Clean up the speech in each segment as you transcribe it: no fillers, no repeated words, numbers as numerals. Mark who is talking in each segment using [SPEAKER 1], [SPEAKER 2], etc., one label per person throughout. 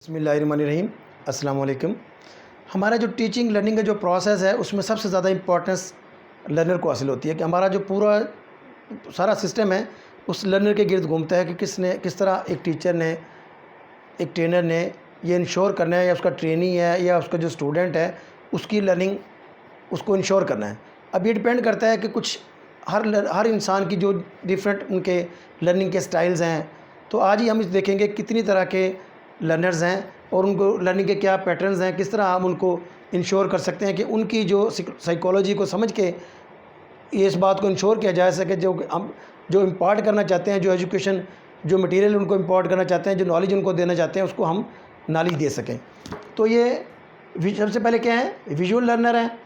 [SPEAKER 1] बिस्मिल्लाहिर्रहमानिर्रहीम। अस्सलाम वालेकुम। हमारा जो टीचिंग लर्निंग का जो प्रोसेस है उसमें सबसे ज़्यादा इम्पोर्टेंस लर्नर को हासिल होती है कि हमारा जो पूरा सारा सिस्टम है उस लर्नर के गिर्द घूमता है कि किस तरह एक टीचर ने, एक ट्रेनर ने ये इंश्योर करना है, या उसका ट्रेनी है या उसका जो स्टूडेंट है उसकी लर्निंग उसको इंश्योर करना है। अब ये डिपेंड करता है कि कुछ हर इंसान की जो डिफरेंट उनके लर्निंग के स्टाइल्स हैं। तो आज ही हम इस देखेंगे कितनी तरह के लर्नर्स हैं और उनको लर्निंग के क्या पैटर्न्स हैं, किस तरह हम उनको इंश्योर कर सकते हैं कि उनकी जो साइकोलॉजी को समझ के ये इस बात को इंश्योर किया जा सके जो हम जो इम्पार्ट करना चाहते हैं, जो एजुकेशन जो मटेरियल उनको इम्पार्ट करना चाहते हैं, जो नॉलेज उनको देना चाहते हैं, उसको हम नॉलेज दे सकें। तो ये सबसे पहले क्या है, विजुअल लर्नर हैं,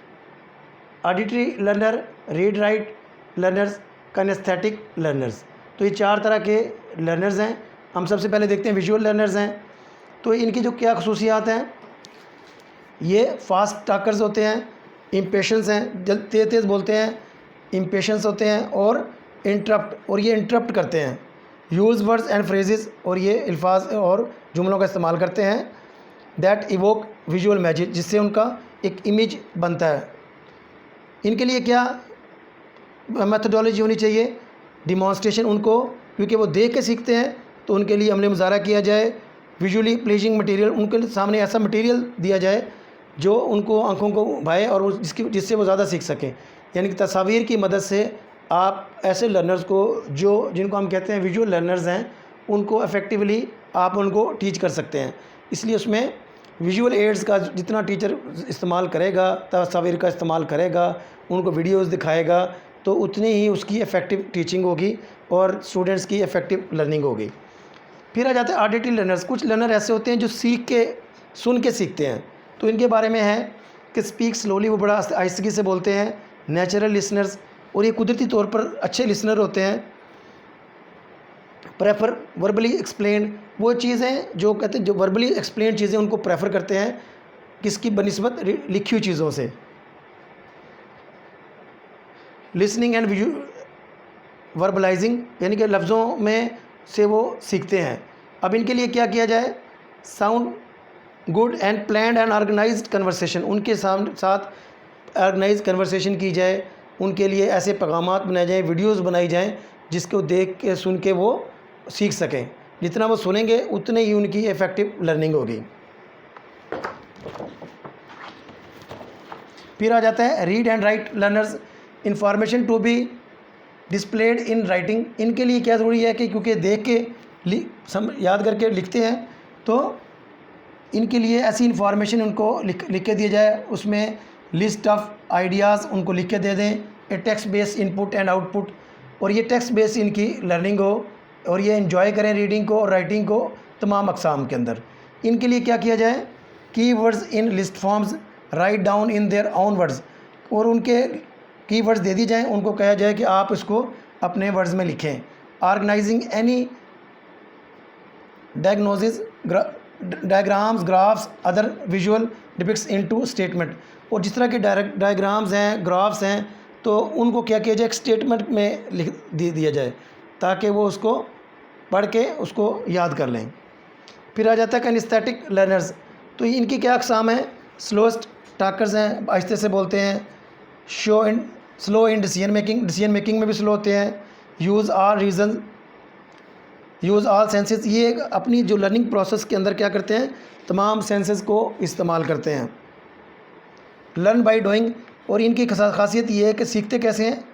[SPEAKER 1] auditory learner, read write learners, kinesthetic learners. तो ये चार तरह के लर्नर्स हैं। हम सबसे पहले देखते हैं विजुअल लर्नर्स हैं। तो इनकी जो क्या खसूसियात हैं, ये फास्ट टॉकर्स होते हैं, इम्पेशंस हैं, तेज़ तेज़ बोलते हैं, इम्पेशंस होते हैं, और ये इंटरप्ट करते हैं, यूज़ वर्ड्स एंड फ्रेजेस, और ये अल्फाज और जुमलों का इस्तेमाल करते हैं, दैट इवोक विजुअल इमेज, जिससे उनका एक इमेज बनता है। इनके लिए क्या मेथडोलॉजी होनी चाहिए, डिमॉन्स्ट्रेशन उनको, क्योंकि वो देख के सीखते हैं तो उनके लिए अमल मुज़ाहरा किया जाए, विजुअली प्लीजिंग मटेरियल, उनके सामने ऐसा मटेरियल दिया जाए जो उनको आंखों को भाए और जिससे वो ज़्यादा सीख सकें। यानी कि तस्वीर की मदद से आप ऐसे लर्नर्स को जिनको हम कहते हैं विजुअल लर्नर्स हैं, उनको इफ़ेक्टिवली आप उनको टीच कर सकते हैं। इसलिए उसमें विजुअल एड्स का जितना टीचर इस्तेमाल करेगा, तस्वीर का इस्तेमाल करेगा, उनको वीडियोज़ दिखाएगा, तो उतनी ही उसकी इफ़ेक्टिव टीचिंग होगी और स्टूडेंट्स की इफ़ेक्टिव लर्निंग होगी। फिर आ जाते हैं ऑडिटरी लर्नर्स। कुछ लर्नर ऐसे होते हैं जो सुन के सीखते हैं। तो इनके बारे में है कि स्पीक स्लोली, वो बड़ा आहिस्तगी से बोलते हैं, नेचुरल लिसनर्स, और ये कुदरती तौर पर अच्छे लिसनर होते हैं। प्रेफर वर्बली एक्सप्लेन, वो चीज़ें जो कहते हैं जो वर्बली एक्सप्लेन चीज़ें उनको प्रेफर करते हैं किसकी बनिस्बत लिखी हुई चीज़ों से। लिसनिंग एंड वर्बलाइजिंग, यानी कि लफ्ज़ों में से वो सीखते हैं। अब इनके लिए क्या किया जाए, sound good and planned and organised conversation, उनके साथ ऑर्गेनाइज कन्वर्सेशन की जाए, उनके लिए ऐसे पैगामात बनाए जाएँ, वीडियोस बनाई जाएँ जिसको देख के सुन के वो सीख सकें। जितना वो सुनेंगे उतने ही उनकी इफ़ेक्टिव लर्निंग होगी। फिर आ जाता है read and write learners, information to be displayed in writing. इनके लिए क्या ज़रूरी है कि क्योंकि देख के याद करके लिखते हैं, तो इनके लिए ऐसी इन्फॉर्मेशन उनको लिख के दिया जाए, उसमें लिस्ट ऑफ आइडियाज़ उनको लिख के दे दें, ए text based input and output, और ये टेक्स्ट बेस्ड इनकी लर्निंग हो और ये एंजॉय करें रीडिंग को और राइटिंग को तमाम अक़साम के अंदर। इनके लिए क्या किया जाए, की words in list forms, write down in their own words, और उनके कीवर्ड्स दे दी जाएं, उनको कहा जाए कि आप इसको अपने वर्ड्स में लिखें। Organising any diagnosis, diagrams, graphs, other visual depicts into statement, और जिस तरह के डायग्राम्स हैं, ग्राफ्स हैं, तो उनको क्या किया जाए, एक स्टेटमेंट में लिख दिया जाए ताकि वो उसको पढ़ के उसको याद कर लें। फिर आ जाता है काइनेस्थेटिक लर्नर्स। तो इनकी क्या अक़साम है, स्लोएस्ट टॉकर्स हैं, आहिस्ते से बोलते हैं, स्लो इन डिसीजन मेकिंग में भी स्लो होते हैं, यूज़ ऑल सेंसेस, ये अपनी जो लर्निंग प्रोसेस के अंदर क्या करते हैं, तमाम सेंसेस को इस्तेमाल करते हैं। लर्न बाय डूइंग, और इनकी खासियत ये है कि सीखते कैसे हैं,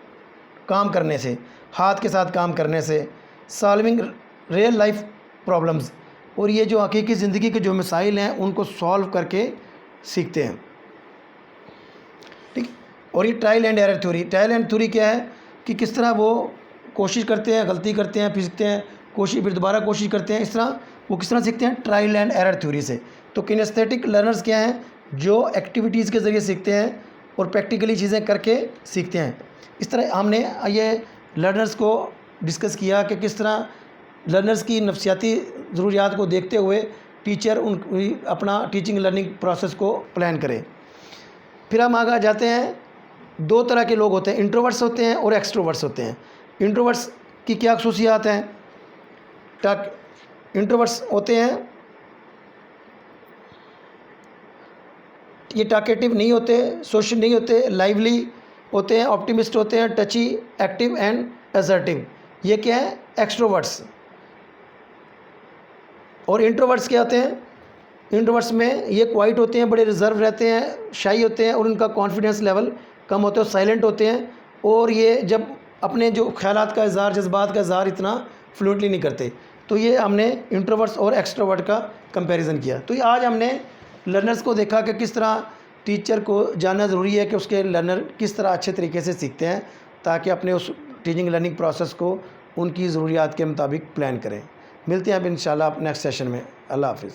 [SPEAKER 1] काम करने से, हाथ के साथ काम करने से। सॉल्विंग रियल लाइफ प्रॉब्लम्स, और ये जो हकीकी ज़िंदगी के जो मसाइल हैं उनको सॉल्व करके सीखते हैं। ठीक। और ये trial and error theory, trial and theory क्या है कि किस तरह वो कोशिश करते हैं, गलती करते हैं, फिर सीखते हैं, फिर दोबारा कोशिश करते हैं, इस तरह वो किस तरह सीखते हैं, ट्रायल एंड एरर थ्योरी से। तो किनेस्थेटिक लर्नर्स क्या हैं, जो एक्टिविटीज़ के ज़रिए सीखते हैं और प्रैक्टिकली चीज़ें करके सीखते हैं। इस तरह हमने ये लर्नर्स को डिस्कस किया कि किस तरह लर्नर्स की नफ्सियाती ज़रूरियात को देखते हुए टीचर अपना टीचिंग लर्निंग प्रोसेस को प्लान करे। फिर हम आगे जाते हैं, दो तरह के लोग होते हैं, इंट्रोवर्ट्स होते हैं और एक्सट्रोवर्ट्स होते हैं। इंट्रोवर्ट्स की क्या खसूसियात हैं, इंट्रोवर्ट्स होते हैं ये टॉकेटिव नहीं होते, सोशल नहीं होते, लाइवली होते हैं, ऑप्टिमिस्ट होते हैं, टची, एक्टिव एंड असर्टिव। ये क्या है? एक्सट्रोवर्ट्स। और इंट्रोवर्ट्स क्या होते हैं? इंट्रोवर्ट्स में ये क्वाइट होते हैं, बड़े रिजर्व रहते हैं, शाई होते हैं और उनका कॉन्फिडेंस लेवल कम होता है, साइलेंट होते हैं और ये जब अपने जो ख्यालात का इज़हार, जज्बात का इज़हार इतना फ्लुएंटली नहीं करते। तो ये हमने इंट्रोवर्ट्स और एक्सट्रोवर्ट का कंपैरिजन किया। तो ये आज हमने लर्नर्स को देखा कि किस तरह टीचर को जानना ज़रूरी है कि उसके लर्नर किस तरह अच्छे तरीके से सीखते हैं, ताकि अपने उस टीचिंग लर्निंग प्रोसेस को उनकी ज़रूरियात के मुताबिक प्लान करें। मिलते हैं अब इंशाल्लाह नेक्स्ट सेशन में। अल्लाह हाफ़िज़।